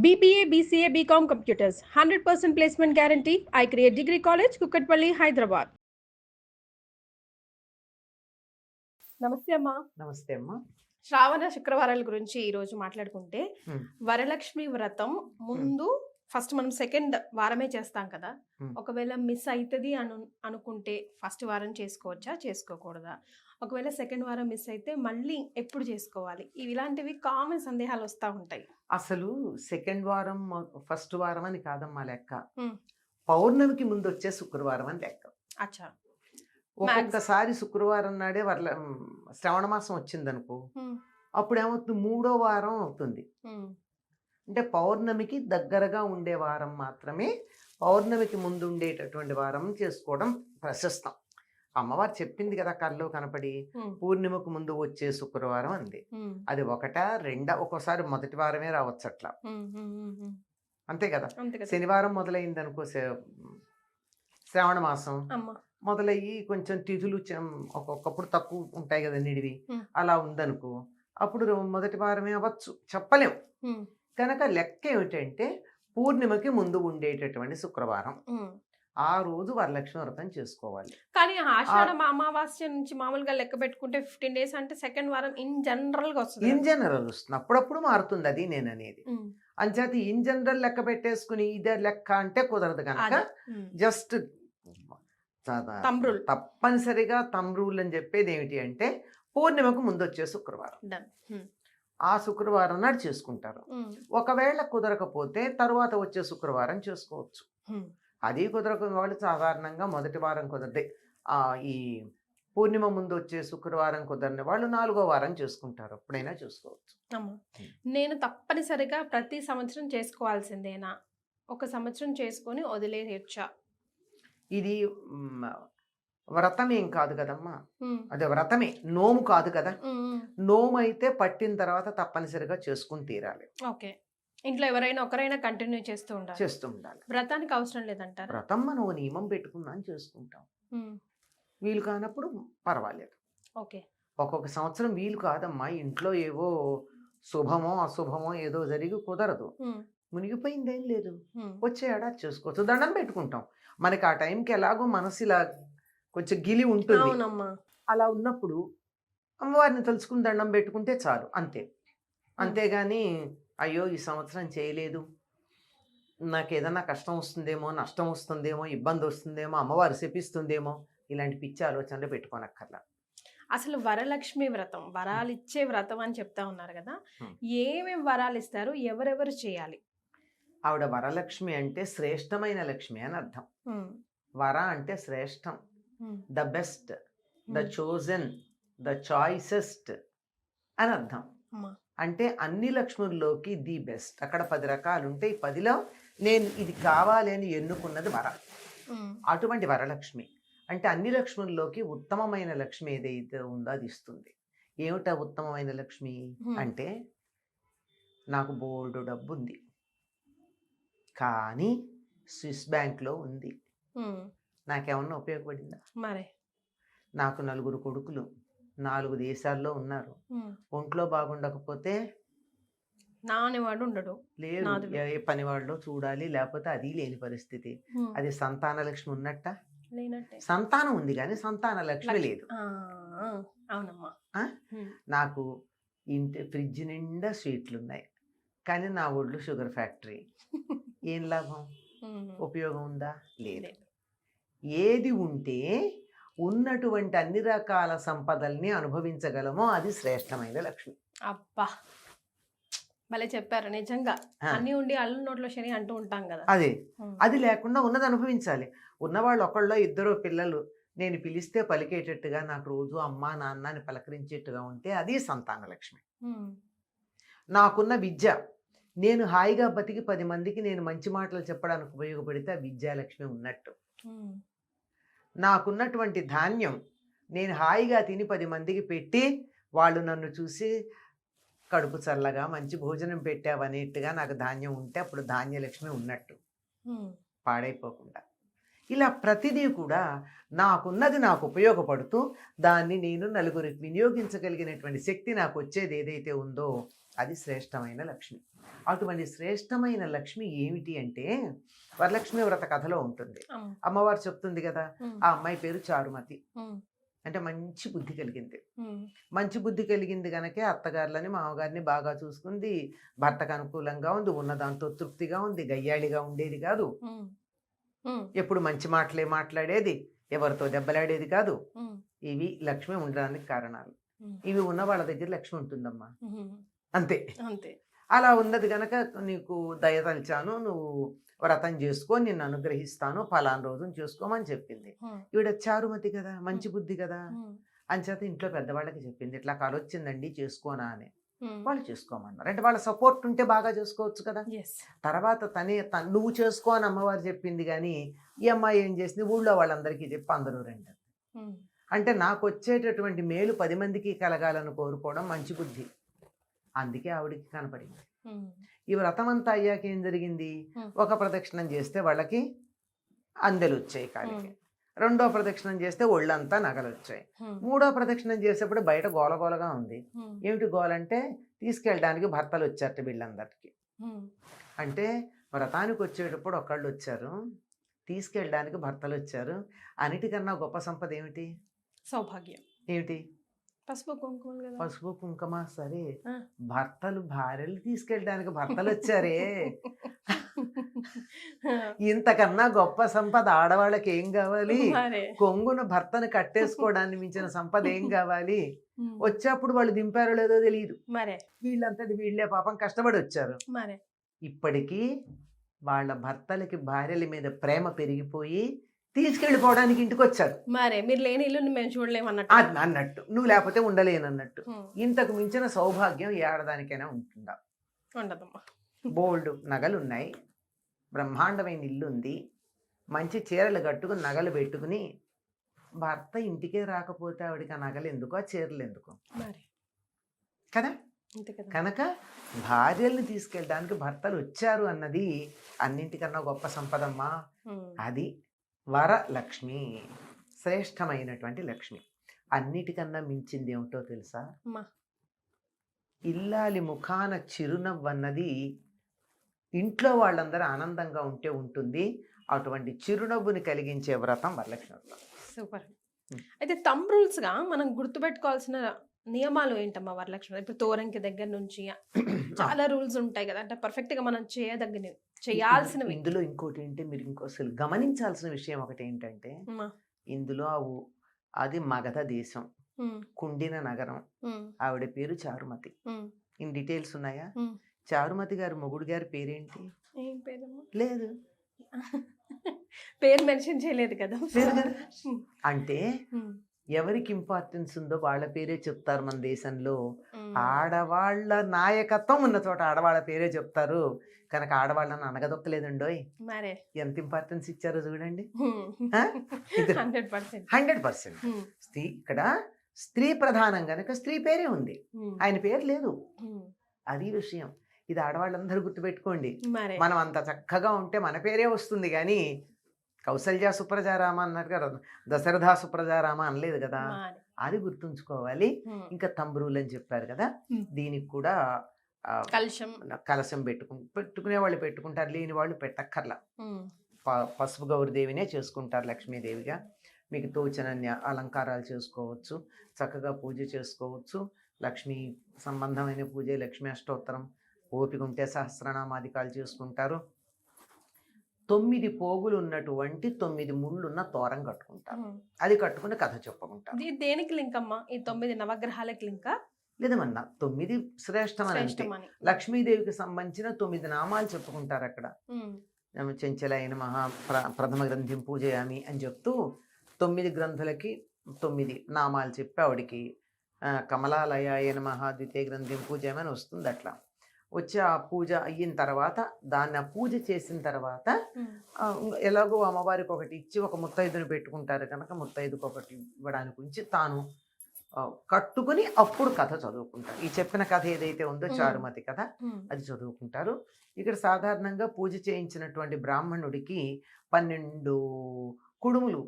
BBA, BCA, BCom Computers, 100% placement guarantee. I create Degree College, Kukatpalli, Hyderabad. నమస్తే అమ్మా. నమస్తే అమ్మా. శ్రావణ శుక్రవారాల గురించి ఈరోజు మాట్లాడుకుంటే వరలక్ష్మి వ్రతం ముందు ఫస్ట్ మనం సెకండ్ వారమే చేస్తాం కదా. ఒకవేళ మిస్ అవుతుంది అనుకుంటే ఫస్ట్ వారం చేసుకోవచ్చా, చేసుకోకూడదా? ఒకవేళ సెకండ్ వారం మిస్ అయితే మళ్ళీ ఎప్పుడు చేసుకోవాలి? ఇలాంటివి కామన్ సందేహాలు వస్తూ ఉంటాయి. అసలు సెకండ్ వారం ఫస్ట్ వారం అని కాదమ్మా లెక్క. పౌర్ణమికి ముందు వచ్చే శుక్రవారం అని లెక్క. అచ్చా. ఒక్కొక్కసారి శుక్రవారం నాడే శ్రావణ మాసం వచ్చిందనుకో, అప్పుడు ఏమవుతుంది, 3వ వారం అవుతుంది. అంటే పౌర్ణమికి దగ్గరగా ఉండే వారం మాత్రమే, పౌర్ణమికి ముందు ఉండేటటువంటి వారం చేసుకోవడం ప్రశస్తం. అమ్మవారు చెప్పింది కదా కల్లో కనపడి, పూర్ణిమకు ముందు వచ్చే శుక్రవారం అంది. అది ఒకటా రెండా, ఒక్కోసారి మొదటి వారమే రావచ్చు అట్లా. అంతే కదా. శనివారం మొదలైంది అనుకో, శ్రావణ మాసం మొదలయ్యి కొంచెం తిథులు ఒక్కొక్కప్పుడు తక్కువ ఉంటాయి కదా నిడివి, అలా ఉందనుకో, అప్పుడు మొదటి వారమే అవ్వచ్చు, చెప్పలేం. కనుక లెక్క ఏమిటంటే పూర్ణిమకి ముందు ఉండేటటువంటి శుక్రవారం, ఆ రోజు వరలక్ష్మి వ్రతం చేసుకోవాలి. కానీ ఆషాఢ అమావాస్య నుంచి మామూలుగా లెక్క పెట్టుకుంటే 15 days అంటే సెకండ్ వారం ఇన్ జనరల్ గా వస్తుంది. ఇన్ జనరల్ వస్తుంది, అప్పుడప్పుడు మారుతుంది, అది నేను అనేది. అంచేత ఇన్ జనరల్ లెక్క పెట్టేసుకుని ఇదే లెక్క అంటే కుదరదు. కనుక జస్ట్ తప్పనిసరిగా తమ్ రూల్ అని చెప్పేది ఏమిటి అంటే పూర్ణిమకు ముందు వచ్చే శుక్రవారం, ఆ శుక్రవారం నాడు చేసుకుంటారు. ఒకవేళ కుదరకపోతే తరువాత వచ్చే శుక్రవారం చేసుకోవచ్చు. అది కుదరకున్న వాళ్ళు సాధారణంగా మొదటి వారం కుదరదే, ఈ పూర్ణిమ ముందు వచ్చే శుక్రవారం కుదరని వాళ్ళు 4వ వారం చేసుకుంటారు, ఎప్పుడైనా చేసుకోవచ్చు. నేను తప్పనిసరిగా ప్రతి సంవత్సరం చేసుకోవాల్సిందేనా, ఒక సంవత్సరం చేసుకొని వదిలేయచ్చా? ఇది వ్రతం ఏం కాదు కదమ్మా, అదే వ్రతమే, నోము కాదు కదా. నోము అయితే పట్టిన తర్వాత తప్పనిసరిగా చేసుకుని తీరాలి. ఓకే, ఇంట్లో ఎవరైనా ఒకరైనా కంటిన్యూ చేస్తూ ఉండాలి. వ్రతానికి అవసరం లేదంటారు. వ్రతం మనం నియమం పెట్టుకున్నాను చేసుకుంటాం, వీలు కానప్పుడు పర్వాలేదు. ఓకే, ఒక్కొక్క సంవత్సరం వీలు కాదమ్మా, ఇంట్లో ఏవో శుభమో అశుభమో ఏదో జరిగి కుదరదు, మునిగిపోయిందేం లేదు, వచ్చే ఏడాది చేసుకోవచ్చు, దండం పెట్టుకుంటాం. మనకి ఆ టైంకి ఎలాగో మనసు ఇలా కొంచెం గిలి ఉంటుంది, అలా ఉన్నప్పుడు అమ్మవారిని తలుచుకుని దండం పెట్టుకుంటే చాలు, అంతే. అంతేగాని అయ్యో ఈ సంవత్సరం చేయలేదు, నాకు ఏదన్నా కష్టం వస్తుందేమో, నష్టం వస్తుందేమో, ఇబ్బంది వస్తుందేమో, అమ్మవారు శపిస్తుందేమో, ఇలాంటి పిచ్చి ఆలోచనలు పెట్టుకోనక్కర్లా. అసలు వరలక్ష్మి వ్రతం వరాలు ఇచ్చే వ్రతం అని చెప్తా ఉన్నారు కదా, ఏమేమి వరాలు ఇస్తారు, ఎవరెవరు చేయాలి? ఆవిడ వరలక్ష్మి అంటే శ్రేష్టమైన లక్ష్మి అని అర్థం. వర అంటే శ్రేష్టం, the best, the chosen, the choicest అని అర్థం. అంటే అన్ని లక్ష్ముల్లోకి ది బెస్ట్. అక్కడ 10 రకాలు ఉంటాయి, 10లో నేను ఇది కావాలి అని ఎన్నుకున్నది వర. అటువంటి వరలక్ష్మి అంటే అన్ని లక్ష్ముల్లోకి ఉత్తమమైన లక్ష్మి ఏదైతే ఉందో అది ఇస్తుంది. ఏమిటా ఉత్తమమైన లక్ష్మి అంటే, నాకు బోల్డు డబ్బు ఉంది కానీ స్విస్ బ్యాంక్లో ఉంది, నాకేమన్నా ఉపయోగపడిందా? మరి నాకు 4 కొడుకులు 4 దేశాల్లో ఉన్నారు, ఒంట్లో బాగుండకపోతే నానేవాడు ఉండడు, లేదు ఏ పనివాళ్ళు చూడాలి, లేకపోతే అది లేని పరిస్థితి. అది సంతాన లక్ష్మి ఉన్నట్ట? సంతానం ఉంది కానీ సంతాన లక్ష్మి లేదు. అవునమ్మా. నాకు ఇంటి ఫ్రిడ్జ్ నిండా స్వీట్లు ఉన్నాయి కానీ నా ఒళ్ళు షుగర్ ఫ్యాక్టరీ, ఏం లాభం? ఉపయోగం ఉందా? లేదు. ఏది ఉంటే ఉన్నటువంటి అన్ని రకాల సంపదల్ని అనుభవించగలమో అది శ్రేష్టమైన లక్ష్మి. అబ్బా, భలే చెప్పారు. నిజంగా అన్ని ఉండి అల్లు నోట్లో శని అంటూ ఉంటాం కదా, అదే. అది లేకుండా ఉన్నది అనుభవించాలి. ఉన్నవాళ్ళు ఒకళ్ళో ఇద్దరు పిల్లలు నేను పిలిస్తే పలికేటట్టుగా, నాకు రోజు అమ్మా నాన్న అని పలకరించేట్టుగా ఉంటే అది సంతాన లక్ష్మి. నాకున్న విద్య, నేను హాయిగా బతికి 10 మందికి నేను మంచి మాటలు చెప్పడానికి ఉపయోగపడితే ఆ విద్యాలక్ష్మి ఉన్నట్టు. నాకున్నటువంటి ధాన్యం, నేను హాయిగా తిని 10 మందికి పెట్టి వాళ్ళు నన్ను చూసి కడుపు చల్లగా మంచి భోజనం పెట్టావనేట్టుగా నాకు ధాన్యం ఉంటే అప్పుడు ధాన్యలక్ష్మి ఉన్నట్టు, పాడైపోకుండా. ఇలా ప్రతిదీ కూడా నాకున్నది నాకు ఉపయోగపడుతూ దాన్ని నేను నలుగురికి వినియోగించగలిగినటువంటి శక్తి నాకు వచ్చేది ఏదైతే ఉందో అది శ్రేష్టమైన లక్ష్మి. అటువంటి శ్రేష్టమైన లక్ష్మి ఏమిటి అంటే వరలక్ష్మి వ్రత కథలో ఉంటుంది. అమ్మవారు చెప్తుంది కదా, ఆ అమ్మాయి పేరు చారుమతి. అంటే మంచి బుద్ధి కలిగింది. మంచి బుద్ధి కలిగింది గనకే అత్తగారులని మామగారిని బాగా చూసుకుంది, భర్తకు అనుకూలంగా ఉంది, ఉన్న దాంతో తృప్తిగా ఉంది, గయ్యాళిగా ఉండేది కాదు, ఎప్పుడు మంచి మాటలే మాట్లాడేది, ఎవరితో దెబ్బలాడేది కాదు. ఇవి లక్ష్మి ఉండడానికి కారణాలు. ఇవి ఉన్న వాళ్ళ దగ్గర లక్ష్మి ఉంటుందమ్మా, అంతే అంతే. అలా ఉన్నది గనక నీకు దయతలిచాను, నువ్వు వ్రతం చేసుకో, నిన్ను అనుగ్రహిస్తాను, ఫలానా రోజును చేసుకోమని చెప్పింది. ఈవిడ చారుమతి కదా, మంచి బుద్ధి కదా, అంచేత ఇంట్లో పెద్దవాళ్ళకి చెప్పింది, ఇట్లా కాలొచ్చిందండి చేసుకోనా అని. వాళ్ళు చేసుకోమన్నారు. అంటే వాళ్ళ సపోర్ట్ ఉంటే బాగా చేసుకోవచ్చు కదా. తర్వాత నువ్వు చేసుకో అని అమ్మవారు చెప్పింది, కానీ ఈ అమ్మాయి ఏం చేసింది, ఊళ్ళో వాళ్ళందరికీ చెప్పి అందరూ రండి. అంటే నాకు వచ్చేటటువంటి మేలు 10 మందికి కలగాలని కోరుకోవడం మంచి బుద్ధి. అందుకే ఆవిడికి కనపడింది. ఈ వ్రతం అంతా అయ్యాక ఏం జరిగింది, ఒక ప్రదక్షిణం చేస్తే వాళ్ళకి అందెలు వచ్చాయి కాలికి, రెండో ప్రదక్షిణం చేస్తే ఒళ్ళంతా నగలు వచ్చాయి, మూడో ప్రదక్షిణం చేసేప్పుడు బయట గోలగోలగా ఉంది. ఏమిటి గోలంటే తీసుకెళ్ళడానికి భర్తలు వచ్చారట వీళ్ళందరికీ. అంటే వ్రతానికి వచ్చేటప్పుడు ఒకళ్ళు వచ్చారు, తీసుకెళ్ళడానికి భర్తలు వచ్చారు. అన్నిటికన్నా గొప్ప సంపద ఏమిటి, సౌభాగ్యం. ఏమిటి, పసుపు కుంకుమ. పసుపు కుంకుమ సరే, భర్తలు భార్యలు తీసుకెళ్ళడానికి భర్తలు వచ్చారే, ఇంతకన్నా గొప్ప సంపద ఆడవాళ్ళకి ఏం కావాలి, కొంగున భర్తను కట్టేసుకోవడాన్ని మించిన సంపద ఏం కావాలి. వచ్చేప్పుడు వాళ్ళు దింపారో లేదో తెలియదు, వీళ్ళంతటి వీళ్ళే పాపం కష్టపడి వచ్చారు. ఇప్పటికీ వాళ్ళ భర్తలకి భార్యల మీద ప్రేమ పెరిగిపోయి తీసుకెళ్ళిపోవడానికి ఇంటికి వచ్చారు. మరే మీరు లేని ఇల్లు మేము చూడలేము అన్నట్టు, నువ్వు లేకపోతే ఉండలేనన్నట్టు. ఇంతకు మించిన సౌభాగ్యం ఏ ఆడదానికైనా ఉంటుందా, ఉండదమ్మా. బోల్డ్ నగలు ఉన్నాయి, బ్రహ్మాండమైన ఇల్లు ఉంది, మంచి చీరలు కట్టుకుని నగలు పెట్టుకుని భర్త ఇంటికే రాకపోతే ఆవిడకి ఆ నగలు ఎందుకు, ఆ చీరలు ఎందుకు కదా. కనుక భార్యల్ని తీసుకెళ్ళడానికి భర్తలు వచ్చారు అన్నది అన్నింటికన్నా గొప్ప సంపదమ్మా. అది వరలక్ష్మి, శ్రేష్టమైనటువంటి లక్ష్మి. అన్నిటికన్నా మించింది ఏమిటో తెలుసా, ఇల్లాలి ముఖాన చిరునవ్వు అన్నది ఇంట్లో వాళ్ళందరూ ఆనందంగా ఉంటే ఉంటుంది. అటువంటి చిరునవ్వుని కలిగించే వ్రతం వరలక్ష్మి వ్రతం. సూపర్. అయితే థంబ్ రూల్స్గా మనం గుర్తుపెట్టుకోవాల్సిన నియమాలు ఏంటమ్మా వరలక్ష్మి? ఇప్పుడు తోరంకి దగ్గర నుంచి చాలా రూల్స్ ఉంటాయి కదా, అంటే పర్ఫెక్ట్ గా మనం చేయాల్సినవి. ఇందులో ఇంకోటి ఏంటి, మీరు అసలు గమనించాల్సిన విషయం ఒకటి ఏంటంటే, ఇందులో అది మగధ దేశం, కుండిన నగరం, ఆవిడ పేరు చారుమతి. ఇన్ డీటెయిల్స్ ఉన్నాయా? చారుమతి గారు మొగుడు గారి పేరేంటి? లేదు, పేరు మెన్షన్ చేయలేదు కదా. అంటే ఎవరికి ఇంపార్టెన్స్ ఉందో వాళ్ళ పేరే చెప్తారు మన దేశంలో. ఆడవాళ్ళ నాయకత్వం ఉన్న చోట ఆడవాళ్ళ పేరే చెప్తారు. కనుక ఆడవాళ్ళని అనగదొక్కలేదండోయ్, ఎంత ఇంపార్టెన్స్ ఇచ్చారో చూడండి. 100%. స్త్రీ ఇక్కడ స్త్రీ ప్రధానం కనుక స్త్రీ పేరే ఉంది, ఆయన పేరు లేదు. అది విషయం. ఇది ఆడవాళ్ళందరూ గుర్తుపెట్టుకోండి. మనం అంత చక్కగా ఉంటే మన పేరే వస్తుంది, కానీ కౌసల్య సుప్రజారామ అన్నట్టుగా దశరథ సుప్రజారామ అనలేదు కదా, అది గుర్తుంచుకోవాలి. ఇంకా తంబ్రూలు అని చెప్పారు కదా, దీనికి కూడా కలశం పెట్టుకునే వాళ్ళు పెట్టుకుంటారు, లేని వాళ్ళు పెట్టక్కర్లా. పసుపు గౌరీదేవినే చేసుకుంటారు లక్ష్మీదేవిగా. మీకు తోచనన్య అలంకారాలు చేసుకోవచ్చు, చక్కగా పూజ చేసుకోవచ్చు. లక్ష్మీ సంబంధమైన పూజ, లక్ష్మీ అష్టోత్తరం, ఓపిక ఉంటే సహస్రనామాధికాలు చేసుకుంటారు. 9 పోగులు ఉన్నటువంటి 9 ముళ్ళున్న తోరం కట్టుకుంటారు. అది కట్టుకుని కథ చెప్పుకుంటారు. దేనికి లింక్ అమ్మా? ఈ 9 నవగ్రహాలకి లింకా? లేదమన్నా 9 శ్రేష్టమని లక్ష్మీదేవికి సంబంధించిన 9 నామాలు చెప్పుకుంటారు అక్కడ. చెంచలైన మహా ప్రథమ గ్రంథిం పూజయామి అని చెప్తూ 9 గ్రంథులకి 9 నామాలు చెప్పి ఆవిడికి కమలాలయాయ నమః ద్వితీయ గ్రంథిం పూజయామి అని వస్తుంది. అట్లా వచ్చి ఆ పూజ అయిన తర్వాత, దాన్ని ఆ పూజ చేసిన తర్వాత ఎలాగో అమ్మవారికి ఒకటి ఇచ్చి ఒక ముత్తైదుని పెట్టుకుంటారు కనుక ముత్తైదుకి ఒకటి ఇవ్వడానికి ఉంచి తాను కట్టుకుని అప్పుడు కథ చదువుకుంటారు. ఈ చెప్పిన కథ ఏదైతే ఉందో చారుమతి కథ, అది చదువుకుంటారు. ఇక్కడ సాధారణంగా పూజ చేయించినటువంటి బ్రాహ్మణుడికి 12 కుడుములు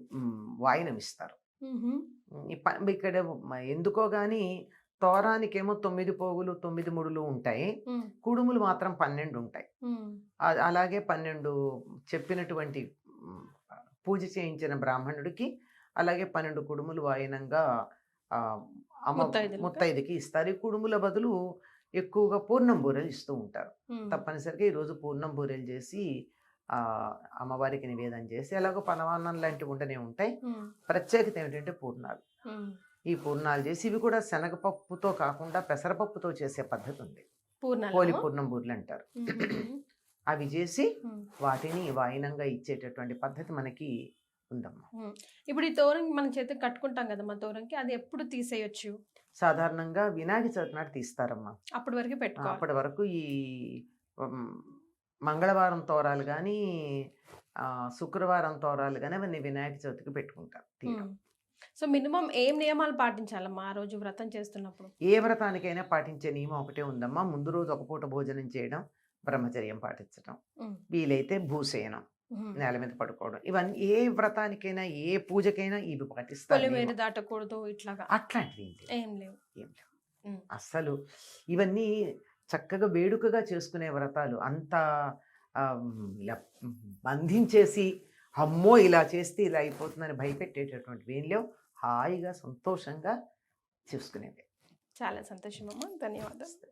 వాయినం ఇస్తారు. ఇక్కడ ఎందుకో గాని తోరానికేమో 9 పోగులు 9 ముడులు ఉంటాయి, కుడుములు మాత్రం 12 ఉంటాయి. అలాగే 12 చెప్పినటువంటి పూజ చేయించిన బ్రాహ్మణుడికి అలాగే 12 కుడుములు వాయినంగా ముత్తైదుకి ఇస్తారు. ఈ కుడుముల బదులు ఎక్కువగా పూర్ణం బూరెలు ఇస్తూ ఉంటారు. తప్పనిసరిగా ఈరోజు పూర్ణం బూరెలు చేసి అమ్మవారికి నివేదన చేసి అలాగో పనవాన్నం లాంటివి ఉండనే ఉంటాయి. ప్రత్యేకత ఏమిటంటే పూర్ణాలు. ఈ పూర్ణాలు చేసి ఇవి కూడా శనగపప్పుతో కాకుండా పెసరపప్పుతో చేసే పద్ధతి ఉంది. పోలి పూర్ణం బూరెలు అంటారు. అవి చేసి వాటిని వాయినంగా ఇచ్చేటటువంటి పద్ధతి మనకి ఉందమ్మా. ఇప్పుడు ఈ తోరం మన చేతికి కట్టుకుంటాం కదమ్మా, తోరంకి అది ఎప్పుడు తీసేయొచ్చు? సాధారణంగా వినాయక చవితి నాడు తీస్తారమ్మా. అప్పటి వరకు పెట్టుకోవాలి. అప్పటి వరకు ఈ మంగళవారం తోరాలు కానీ శుక్రవారం తోరాలు కానీ అవన్నీ వినాయక చవితికి పెట్టుకుంటారు. సో మినిమం ఏం నియమాలు పాటించాలమ్మా ఆ రోజు వ్రతం చేస్తున్నప్పుడు? ఏ వ్రతానికైనా పాటించే నియమం ఒకటే ఉందమ్మా. ముందు రోజు ఒక పూట భోజనం చేయడం, బ్రహ్మచర్యం పాటించడం, వీలైతే భూసేనం, నేల మీద పడుకోవడం, ఇవన్నీ ఏ వ్రతానికైనా ఏ పూజకైనా ఇవి పాటిస్తారు. దాటకూడదు ఇట్లాగా అట్లాంటివి ఏం లేవు. అస్సలు ఇవన్నీ చక్కగా వేడుకగా చేసుకునే వ్రతాలు. అంత ఇలా బంధించేసి అమ్మో ఇలా చేస్తే ఇలా అయిపోతుందని భయపెట్టేటటువంటివి ఏం లేవు. హాయిగా సంతోషంగా చేసుకునేవి. చాలా సంతోషం అమ్మా, ధన్యవాదాలు.